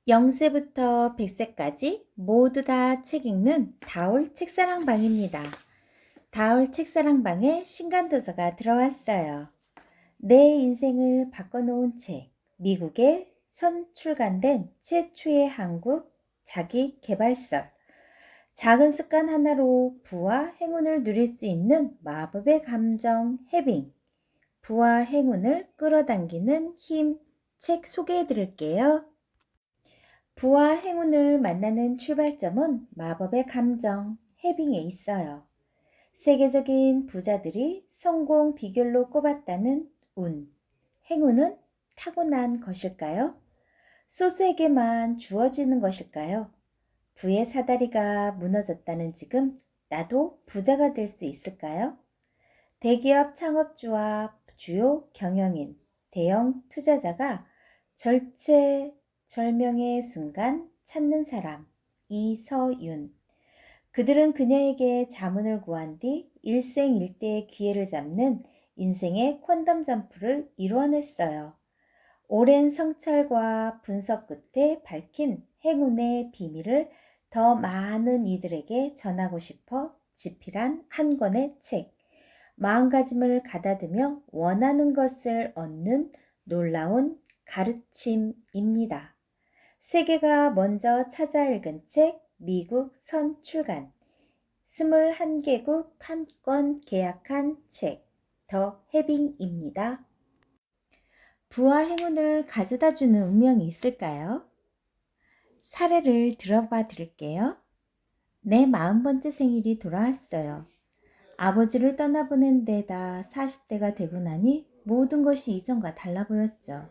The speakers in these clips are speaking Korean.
0세부터 100세까지 모두 다 책 읽는 다올 책사랑방입니다. 다올 책사랑방에 신간도서가 들어왔어요. 내 인생을 바꿔놓은 책, 미국에 선출간된 최초의 한국 자기계발설. 작은 습관 하나로 부와 행운을 누릴 수 있는 마법의 감정 해빙. 부와 행운을 끌어당기는 힘. 책 소개해 드릴게요. 부와 행운을 만나는 출발점은 마법의 감정, 해빙에 있어요. 세계적인 부자들이 성공 비결로 꼽았다는 운, 행운은 타고난 것일까요? 소수에게만 주어지는 것일까요? 부의 사다리가 무너졌다는 지금 나도 부자가 될 수 있을까요? 대기업 창업주와 주요 경영인, 대형 투자자가 절체절명의 순간 찾는 사람, 이서윤. 그들은 그녀에게 자문을 구한 뒤 일생일대의 기회를 잡는 인생의 퀀덤 점프를 이루어냈어요. 오랜 성찰과 분석 끝에 밝힌 행운의 비밀을 더 많은 이들에게 전하고 싶어 집필한 한 권의 책. 마음가짐을 가다듬며 원하는 것을 얻는 놀라운 가르침입니다. 세계가 먼저 찾아 읽은 책 미국 선출간 21개국 판권 계약한 책 더 해빙입니다. 부와 행운을 가져다주는 운명이 있을까요? 사례를 들어봐 드릴게요. 내 40번째 생일이 돌아왔어요. 아버지를 떠나보낸 데다 40대가 되고 나니 모든 것이 이전과 달라 보였죠.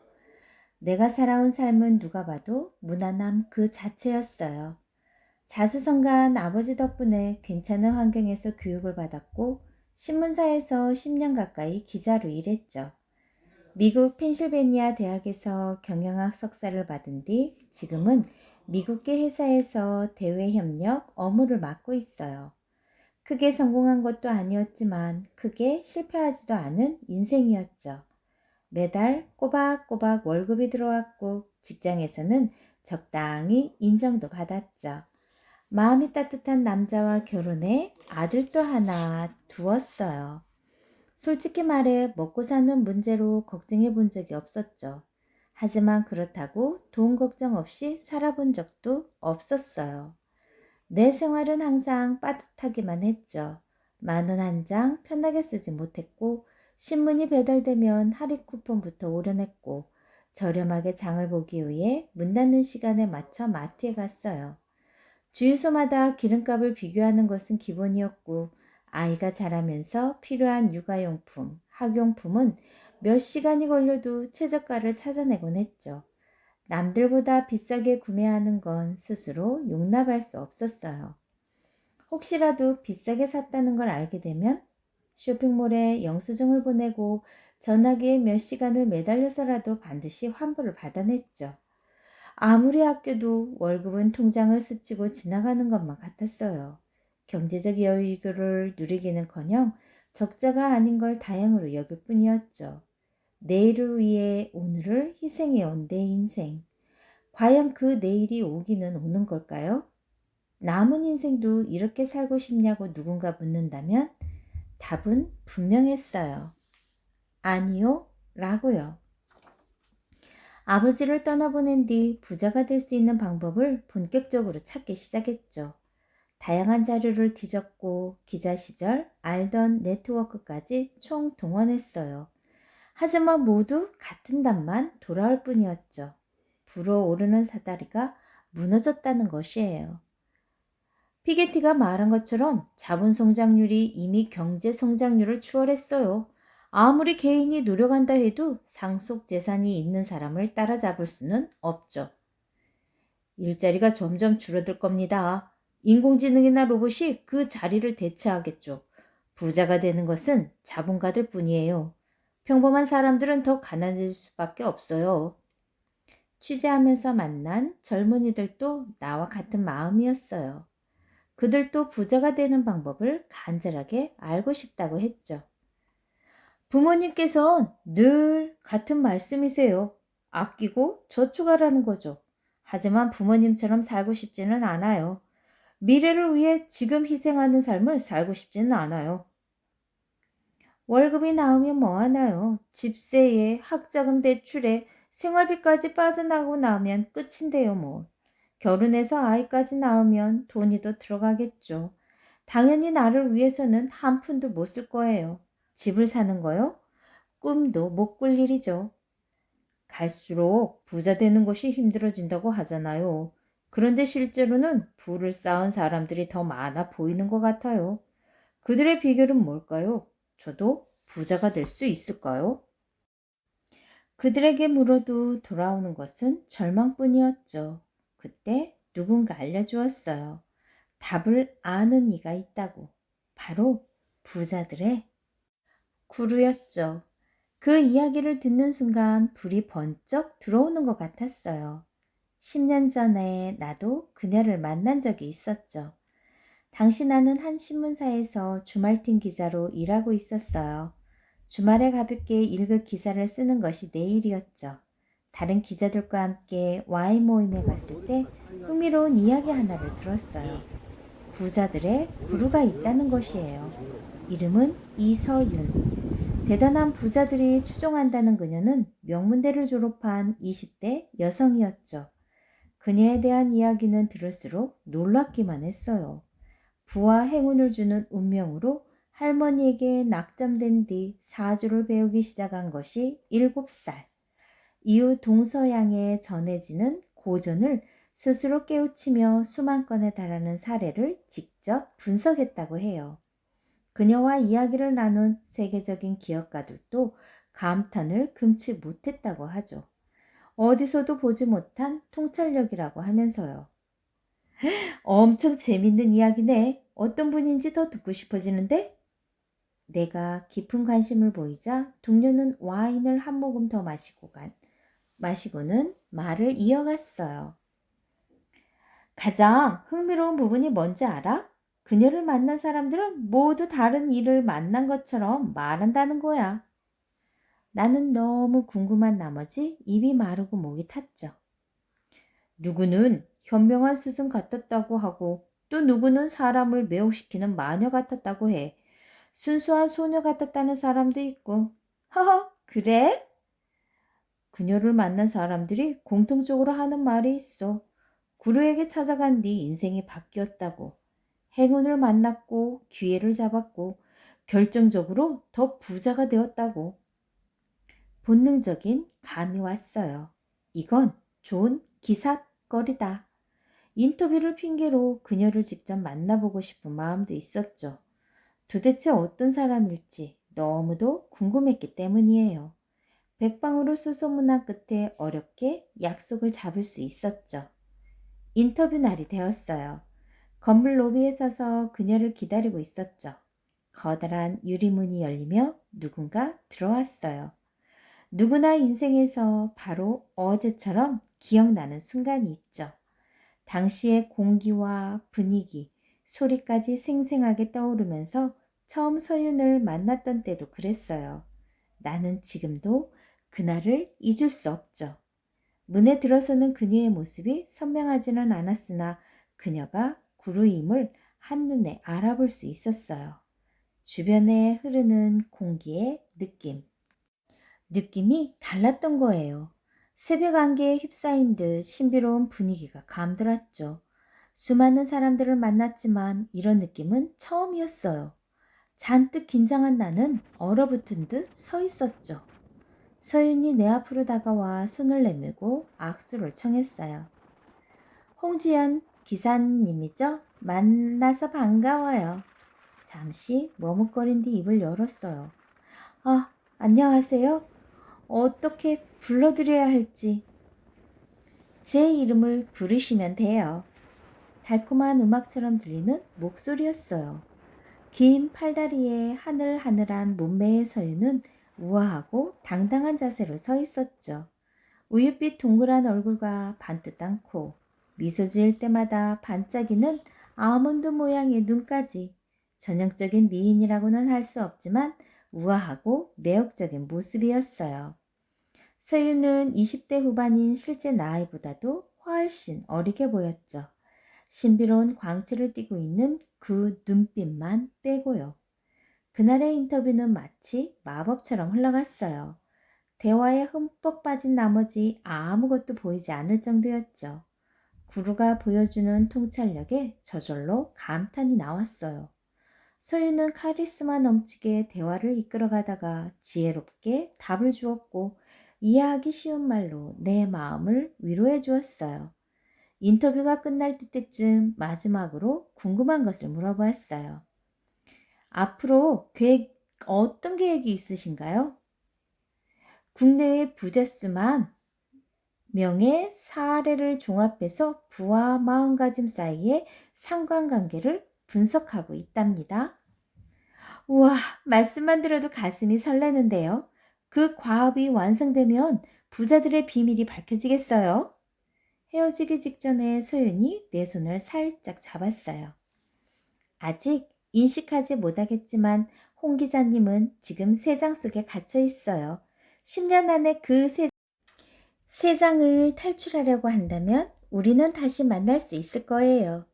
내가 살아온 삶은 누가 봐도 무난함 그 자체였어요. 자수성가한 아버지 덕분에 괜찮은 환경에서 교육을 받았고 신문사에서 10년 가까이 기자로 일했죠. 미국 펜실베니아 대학에서 경영학 석사를 받은 뒤 지금은 미국계 회사에서 대외협력 업무를 맡고 있어요. 크게 성공한 것도 아니었지만 크게 실패하지도 않은 인생이었죠. 매달 꼬박꼬박 월급이 들어왔고 직장에서는 적당히 인정도 받았죠. 마음이 따뜻한 남자와 결혼해 아들도 하나 두었어요. 솔직히 말해 먹고 사는 문제로 걱정해 본 적이 없었죠. 하지만 그렇다고 돈 걱정 없이 살아본 적도 없었어요. 내 생활은 항상 빠듯하기만 했죠. 10,000원 한 장 편하게 쓰지 못했고 신문이 배달되면 할인 쿠폰부터 오려냈고 저렴하게 장을 보기 위해 문 닫는 시간에 맞춰 마트에 갔어요. 주유소마다 기름값을 비교하는 것은 기본이었고 아이가 자라면서 필요한 육아용품, 학용품은 몇 시간이 걸려도 최저가를 찾아내곤 했죠. 남들보다 비싸게 구매하는 건 스스로 용납할 수 없었어요. 혹시라도 비싸게 샀다는 걸 알게 되면 쇼핑몰에 영수증을 보내고 전화기에 몇 시간을 매달려서라도 반드시 환불을 받아냈죠. 아무리 아껴도 월급은 통장을 스치고 지나가는 것만 같았어요. 경제적 여유를 누리기는커녕 적자가 아닌 걸 다행으로 여길 뿐이었죠. 내일을 위해 오늘을 희생해온 내 인생. 과연 그 내일이 오기는 오는 걸까요? 남은 인생도 이렇게 살고 싶냐고 누군가 묻는다면 답은 분명했어요. 아니요, 라고요. 아버지를 떠나보낸 뒤 부자가 될 수 있는 방법을 본격적으로 찾기 시작했죠. 다양한 자료를 뒤졌고 기자 시절 알던 네트워크까지 총동원했어요. 하지만 모두 같은 답만 돌아올 뿐이었죠. 불어오르는 사다리가 무너졌다는 것이에요. 피게티가 말한 것처럼 자본 성장률이 이미 경제 성장률을 추월했어요. 아무리 개인이 노력한다 해도 상속 재산이 있는 사람을 따라잡을 수는 없죠. 일자리가 점점 줄어들 겁니다. 인공지능이나 로봇이 그 자리를 대체하겠죠. 부자가 되는 것은 자본가들 뿐이에요. 평범한 사람들은 더 가난해질 수밖에 없어요. 취재하면서 만난 젊은이들도 나와 같은 마음이었어요. 그들도 부자가 되는 방법을 간절하게 알고 싶다고 했죠. 부모님께서는 늘 같은 말씀이세요. 아끼고 저축하라는 거죠. 하지만 부모님처럼 살고 싶지는 않아요. 미래를 위해 지금 희생하는 삶을 살고 싶지는 않아요. 월급이 나오면 뭐 하나요? 집세에, 학자금 대출에, 생활비까지 빠져나가고 나면 끝인데요, 뭐. 결혼해서 아이까지 낳으면 돈이 더 들어가겠죠. 당연히 나를 위해서는 한 푼도 못 쓸 거예요. 집을 사는 거요? 꿈도 못 꿀 일이죠. 갈수록 부자 되는 것이 힘들어진다고 하잖아요. 그런데 실제로는 부를 쌓은 사람들이 더 많아 보이는 것 같아요. 그들의 비결은 뭘까요? 저도 부자가 될 수 있을까요? 그들에게 물어도 돌아오는 것은 절망뿐이었죠. 그때 누군가 알려주었어요. 답을 아는 이가 있다고. 바로 부자들의 구루였죠. 그 이야기를 듣는 순간 불이 번쩍 들어오는 것 같았어요. 10년 전에 나도 그녀를 만난 적이 있었죠. 당시 나는 한 신문사에서 주말팀 기자로 일하고 있었어요. 주말에 가볍게 읽을 기사를 쓰는 것이 내 일이었죠. 다른 기자들과 함께 와인 모임에 갔을 때 흥미로운 이야기 하나를 들었어요. 부자들의 구루가 있다는 것이에요. 이름은 이서윤. 대단한 부자들이 추종한다는 그녀는 명문대를 졸업한 20대 여성이었죠. 그녀에 대한 이야기는 들을수록 놀랍기만 했어요. 부와 행운을 주는 운명으로 할머니에게 낙점된 뒤 사주를 배우기 시작한 것이 7살. 이후 동서양에 전해지는 고전을 스스로 깨우치며 수만 건에 달하는 사례를 직접 분석했다고 해요. 그녀와 이야기를 나눈 세계적인 기업가들도 감탄을 금치 못했다고 하죠. 어디서도 보지 못한 통찰력이라고 하면서요. 엄청 재밌는 이야기네. 어떤 분인지 더 듣고 싶어지는데? 내가 깊은 관심을 보이자 동료는 와인을 한 모금 더 마시고는 말을 이어갔어요. 가장 흥미로운 부분이 뭔지 알아? 그녀를 만난 사람들은 모두 다른 일을 만난 것처럼 말한다는 거야. 나는 너무 궁금한 나머지 입이 마르고 목이 탔죠. 누구는 현명한 스승 같았다고 하고 또 누구는 사람을 매혹시키는 마녀 같았다고 해. 순수한 소녀 같았다는 사람도 있고. 허허, 그래? 그녀를 만난 사람들이 공통적으로 하는 말이 있어. 구루에게 찾아간 뒤 인생이 바뀌었다고. 행운을 만났고 기회를 잡았고 결정적으로 더 부자가 되었다고. 본능적인 감이 왔어요. 이건 좋은 기삿거리다. 인터뷰를 핑계로 그녀를 직접 만나보고 싶은 마음도 있었죠. 도대체 어떤 사람일지 너무도 궁금했기 때문이에요. 백방으로 수소문한 끝에 어렵게 약속을 잡을 수 있었죠. 인터뷰 날이 되었어요. 건물 로비에 서서 그녀를 기다리고 있었죠. 커다란 유리문이 열리며 누군가 들어왔어요. 누구나 인생에서 바로 어제처럼 기억나는 순간이 있죠. 당시의 공기와 분위기, 소리까지 생생하게 떠오르면서 처음 서윤을 만났던 때도 그랬어요. 나는 지금도 그날을 잊을 수 없죠. 문에 들어서는 그녀의 모습이 선명하지는 않았으나 그녀가 구루임을 한눈에 알아볼 수 있었어요. 주변에 흐르는 공기의 느낌이 달랐던 거예요. 새벽 안개에 휩싸인 듯 신비로운 분위기가 감돌았죠. 수많은 사람들을 만났지만 이런 느낌은 처음이었어요. 잔뜩 긴장한 나는 얼어붙은 듯 서 있었죠. 서윤이 내 앞으로 다가와 손을 내밀고 악수를 청했어요. 홍지연 기사님이죠? 만나서 반가워요. 잠시 머뭇거린 뒤 입을 열었어요. 아, 안녕하세요. 어떻게 불러드려야 할지. 제 이름을 부르시면 돼요. 달콤한 음악처럼 들리는 목소리였어요. 긴 팔다리에 하늘하늘한 몸매의 서윤은 우아하고 당당한 자세로 서 있었죠. 우윳빛 동그란 얼굴과 반듯한 코, 미소 지을 때마다 반짝이는 아몬드 모양의 눈까지 전형적인 미인이라고는 할 수 없지만 우아하고 매혹적인 모습이었어요. 서윤은 20대 후반인 실제 나이보다도 훨씬 어리게 보였죠. 신비로운 광채를 띠고 있는 그 눈빛만 빼고요. 그날의 인터뷰는 마치 마법처럼 흘러갔어요. 대화에 흠뻑 빠진 나머지 아무것도 보이지 않을 정도였죠. 구루가 보여주는 통찰력에 저절로 감탄이 나왔어요. 소유는 카리스마 넘치게 대화를 이끌어가다가 지혜롭게 답을 주었고 이해하기 쉬운 말로 내 마음을 위로해 주었어요. 인터뷰가 끝날 때쯤 마지막으로 궁금한 것을 물어보았어요. 앞으로 어떤 계획이 있으신가요? 국내의 부자 수만 명의 사례를 종합해서 부와 마음가짐 사이의 상관관계를 분석하고 있답니다. 우와, 말씀만 들어도 가슴이 설레는데요. 그 과업이 완성되면 부자들의 비밀이 밝혀지겠어요? 헤어지기 직전에 소윤이 내 손을 살짝 잡았어요. 아직 인식하지 못하겠지만 홍 기자님은 지금 세장 속에 갇혀 있어요. 10년 안에 그 세장을 탈출하려고 한다면 우리는 다시 만날 수 있을 거예요.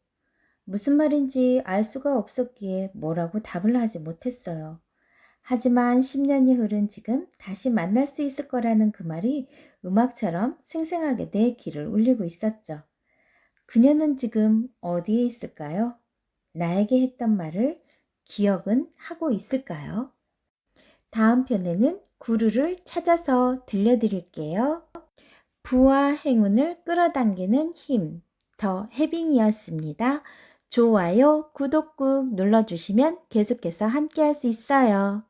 무슨 말인지 알 수가 없었기에 뭐라고 답을 하지 못했어요. 하지만 10년이 흐른 지금 다시 만날 수 있을 거라는 그 말이 음악처럼 생생하게 내 귀를 울리고 있었죠. 그녀는 지금 어디에 있을까요? 나에게 했던 말을 기억은 하고 있을까요? 다음 편에는 구루를 찾아서 들려드릴게요. 부와 행운을 끌어당기는 힘, 더 해빙이었습니다. 좋아요, 구독 꾹 눌러주시면 계속해서 함께 할 수 있어요.